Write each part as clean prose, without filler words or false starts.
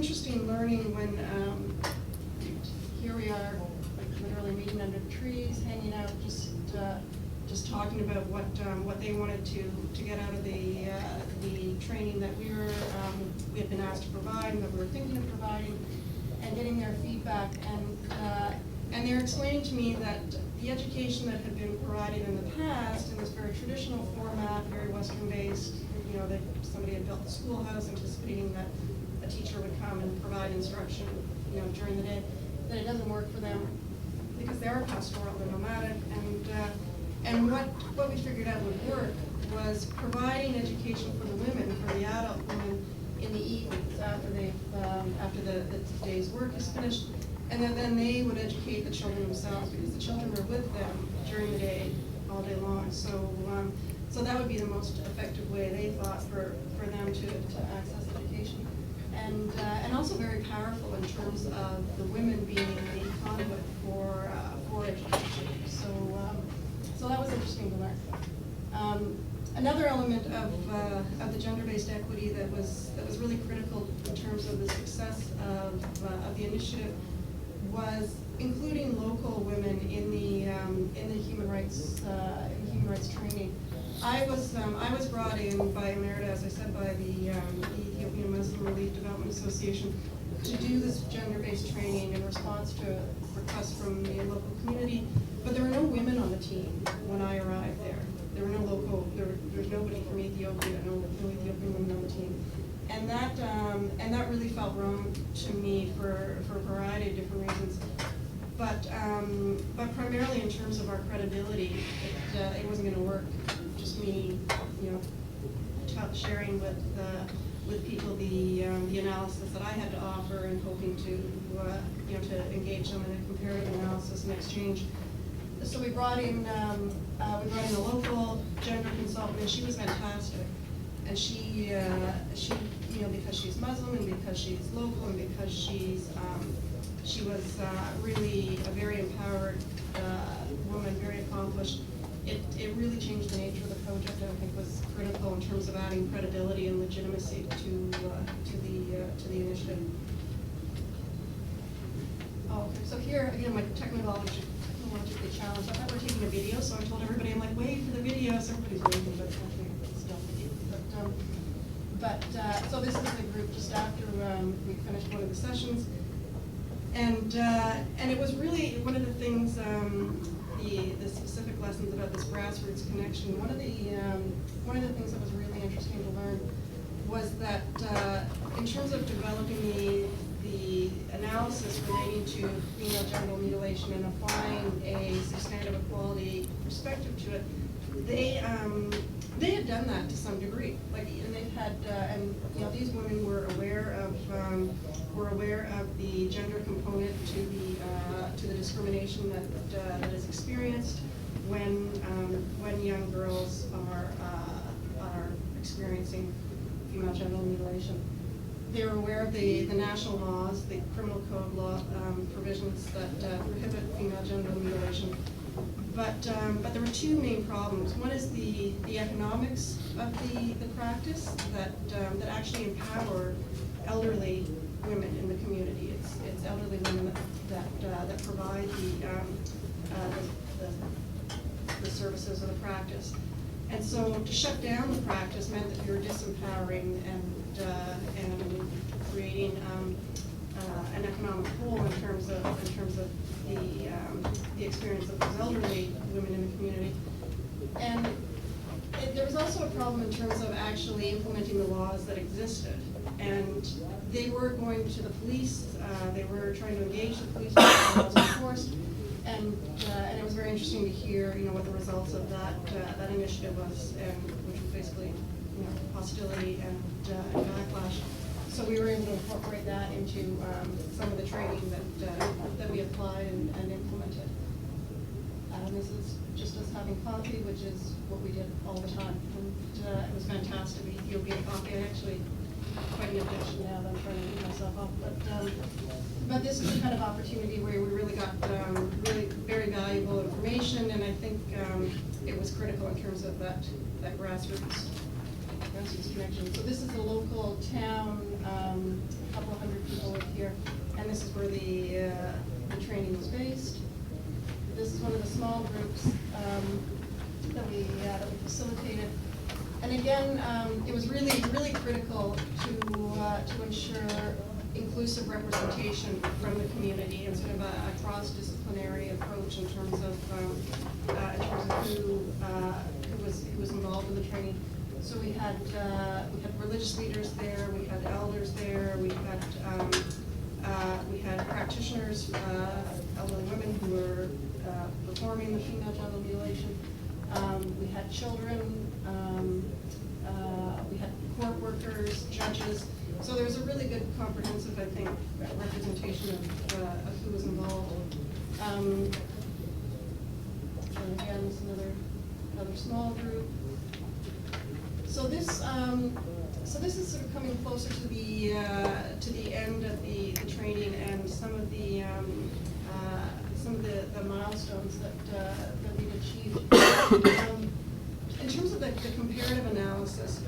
interesting learning when here we are, like literally meeting under trees, hanging out, just talking about what they wanted to get out of the training that we had been asked to provide and that we were thinking of providing, and getting their feedback. And they're explaining to me that the education that had been provided in the past in this very traditional format, very Western-based, you know, that somebody had built the schoolhouse anticipating that a teacher would come and provide instruction, you know, during the day, that it doesn't work for them because they are pastoral, they're nomadic, and what we figured out would work was providing education for the women, for the adult women, in the evenings after the day's work is finished, and then they would educate the children themselves because the children were with them during the day, all day long. So that would be the most effective way, they thought, for them to access education. And also very powerful in terms of the women being the conduit for education. So that was interesting to learn. Another element of the gender-based equity that was really critical in terms of the success of the initiative was including local women in the human rights training. I was brought in by Emerita, as I said, by the Ethiopian Muslim Relief Development Association to do this gender-based training in response to requests from the local community. But there were no women on the team when I arrived there. There were no local. There was nobody from Ethiopia. No Ethiopian women on the team. And that really felt wrong to me for a variety of different reasons. But primarily in terms of our credibility, it wasn't going to work. Just me, you know, sharing with people the analysis that I had to offer and hoping to you know, to engage them in a comparative analysis and exchange. So we brought in a local gender consultant, and she was fantastic. And she you know, because she's Muslim and because she's local and because she was really a very empowered woman, very accomplished. It really changed the nature of the project, and I think was critical in terms of adding credibility and legitimacy to the initiative. Oh, okay. So here again, my technologically challenged. I thought we were taking a video, so I told everybody, I'm like, wait for the video. So everybody's waiting, but actually it's still video. So this is the group just after we finished one of the sessions, and it was really one of the things. The specific lessons about this grassroots connection. One of the things that was really interesting to learn was that in terms of developing the analysis relating to female genital mutilation and applying a substantive equality perspective to it, they had done that to some degree. Like, and they've had, and you know, these women were aware of the gender component to the discrimination that is experienced when young girls are experiencing female genital mutilation. They were aware of the national laws, the criminal code law provisions that prohibit female genital mutilation. But there were two main problems. One is the economics of the practice that actually empower elderly women in the community. It's elderly women that provide the services of the practice. And so to shut down the practice meant that we were disempowering and creating an economic hole in terms of the experience of those elderly women in the community. And there was also a problem in terms of actually implementing the laws that existed. And they were going to the police, they were trying to engage the police when the laws were enforced. And it was very interesting to hear, you know, what the results of that initiative was, and which was basically, you know, hostility and backlash. So we were able to incorporate that into some of the training that we applied and implemented. This is just us having coffee, which is what we did all the time. And it was fantastic. Ethiopian coffee. I actually quite an addiction now that I'm trying to get myself off. But this is the kind of opportunity where we really got really very valuable information, and I think it was critical in terms of that grassroots Massachusetts connection. So this is a local town, a couple hundred people live here, and this is where the training was based. This is one of the small groups that we facilitated. And again, it was really critical to ensure inclusive representation from the community and sort of a cross-disciplinary approach in terms of who was involved in the training. So we had religious leaders there, we had elders there, we had practitioners, elderly women who were performing the female genital mutilation. We had children, we had court workers, judges. So there was a really good comprehensive, I think, representation of who was involved. And again, this is another small group. So this is sort of coming closer to the end of the training and some of the milestones that we've achieved. In terms of the comparative analysis,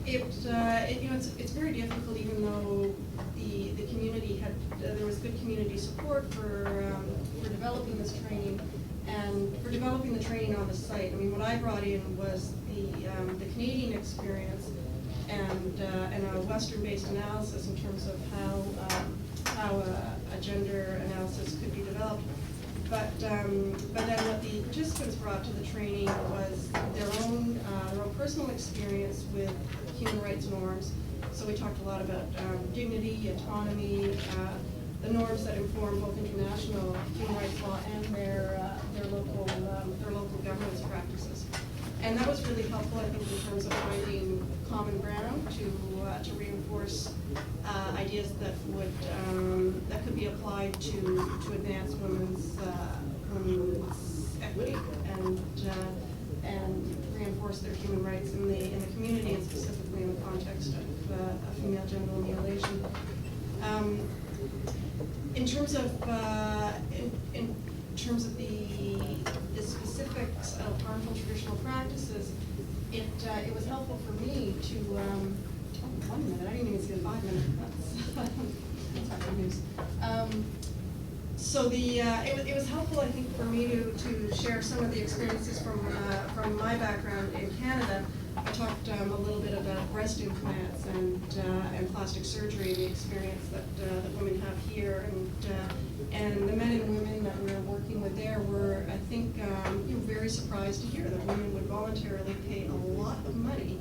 it's very difficult, even though the community there was good community support for developing this training and for developing the training on the site. I mean, what I brought in was the Canadian experience and a Western-based analysis in terms of how a gender analysis could be developed. But then what the participants brought to the training was their own personal experience with human rights norms. So we talked a lot about dignity, autonomy, the norms that inform both international human rights law and their local governance practices. And that was really helpful, I think, in terms of finding common ground to reinforce ideas that could be applied to advance women's equity and reinforce their human rights in the community, and specifically in the context of female genital mutilation. In terms of the specifics of harmful traditional practices, it was helpful for me to. 1 minute. I didn't even see the 5 minutes. That's not good news. So it was helpful, I think, for me to share some of the experiences from my background in Canada. I talked a little bit about breast implants and plastic surgery, the experience that women have here, and the men and women that we were working with there were, I think, very surprised to hear that women would voluntarily pay a lot of money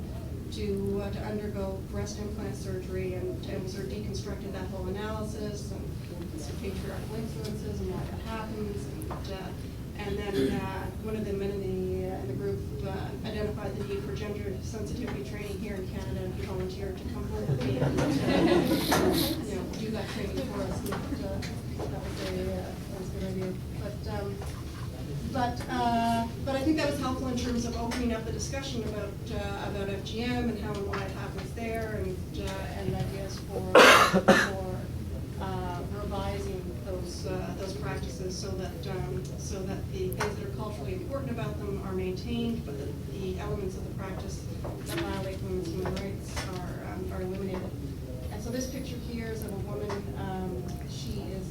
to undergo breast implant surgery, and sort of deconstructed that whole analysis and some patriarchal influences and why that happens. And then one of the men in the group identified the need for gender sensitivity training here in Canada, and he volunteered to come home with me and do that training for us. And that was a good idea. But I think that was helpful in terms of opening up the discussion about FGM and how and why it happens there, and ideas for revising those practices so that the things that are culturally important about them are maintained, but that the elements of the practice that violate women's human rights are eliminated. And so this picture here is of a woman. She is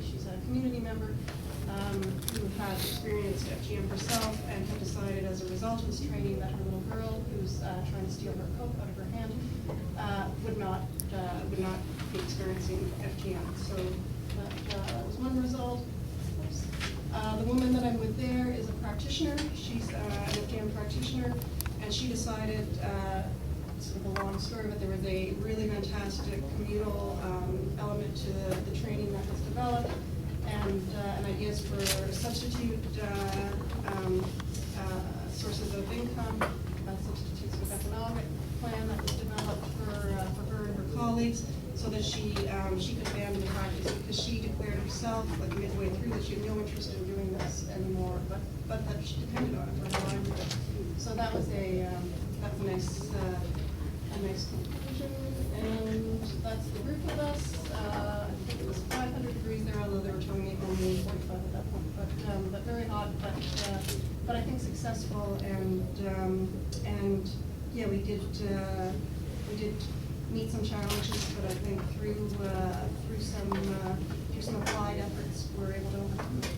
she's a community member who had experienced FGM herself and had decided, as a result of this training, that her little girl, who's trying to steal her coat out of her hand, would not be experiencing FGM. So that was one result. The woman that I'm with there is a practitioner. She's an FGM practitioner, and she decided, sort of a long story, but there was a really fantastic communal element to the training that was developed, and ideas for substitute sources of income, substitutes with economic plan that was developed for her and her colleagues, so that she could abandon the practice, because she declared herself, like midway through, that she had no interest in doing this anymore, but that she depended on it for her livelihood. So that was a nice conclusion, and that's the group of us. I think it was 500 degrees there, although they were telling me only 45 at that point, but very hot, but but I think successful, and yeah, we did meet some challenges, but I think through some applied efforts, we're able to overcome those.